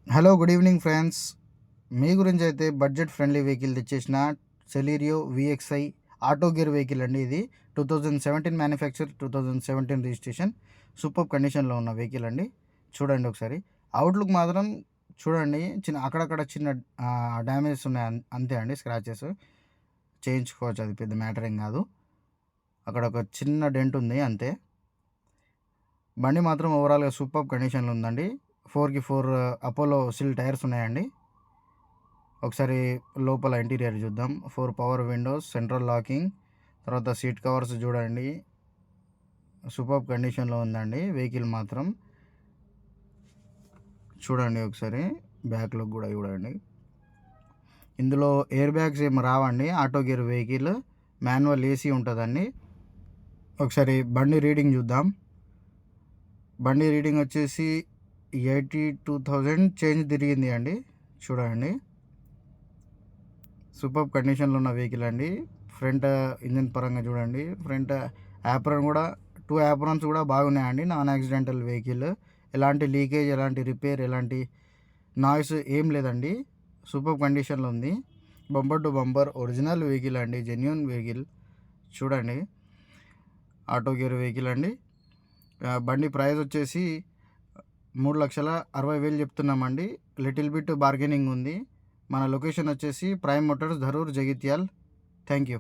Hello good evening friends. మీ గురించి అయితే బడ్జెట్ ఫ్రెండ్లీ వెహికల్ తెచ్చేసిన Celerio VXI auto gear vehicle అండి. ఇది 2017 మ్యానుఫ్యాక్చర్, 2017 రిజిస్ట్రేషన్. సూపర్ కండిషన్లో ఉన్న వెహికల్ అండి. చూడండి ఒకసారి. అవుట్లుక్ మాత్రం చూడండి, అక్కడక్కడ చిన్న డ్యామేజెస్ ఉన్నాయి, అంతే అండి. స్క్రాచెస్ చేయించుకోవచ్చు, అది పెద్ద మ్యాటర్ ఏం కాదు. అక్కడ ఒక చిన్న డెంట్ ఉంది అంతే. బండి మాత్రం ఓవరాల్గా సూపర్ కండిషన్లో ఉందండి. 4x4 అపోలో సిల్ టైర్స్ ఉన్నాయండి. ఒకసారి లోపల ఇంటీరియర్ చూద్దాం. 4 పవర్ విండోస్, సెంట్రల్ లాకింగ్, తర్వాత సీట్ కవర్స్ చూడండి, సూపర్ కండిషన్లో ఉందండి వెహికల్ మాత్రం. చూడండి ఒకసారి బ్యాక్ లుక్ కూడా చూడండి. ఇందులో ఎయిర్ బ్యాగ్స్ ఏమి రావండి. Auto gear vehicle, manual AC ఉంటుందండి. ఒకసారి బండి రీడింగ్ చూద్దాం. బండి రీడింగ్ వచ్చేసి 82,000 చేంజ్ తిరిగింది అండి. చూడండి, సూపర్ కండిషన్లో ఉన్న వెహికల్ అండి. ఫ్రంట్ ఇంజన్ పరంగా చూడండి, ఫ్రంట్ యాప్రాన్ కూడా 2 యాప్రాన్స్ కూడా బాగున్నాయండి. నాన్ యాక్సిడెంటల్ వెహికల్, ఎలాంటి లీకేజ్, ఎలాంటి రిపేర్, ఎలాంటి నాయిస్ ఏం లేదండి. సూపర్ కండిషన్లో ఉంది. Bumper to bumper original vehicle అండి, జెన్యూన్ వెహికల్. చూడండి, ఆటో గేర్ వెహికల్ అండి. బండి ప్రైస్ వచ్చేసి 3,60,000 చెప్తున్నామండి. లిటిల్ బిట్ బార్గెనింగ్ ఉంది. మన లొకేషన్ వచ్చేసి prime Motors, Dharur, Jagtial. Thank you.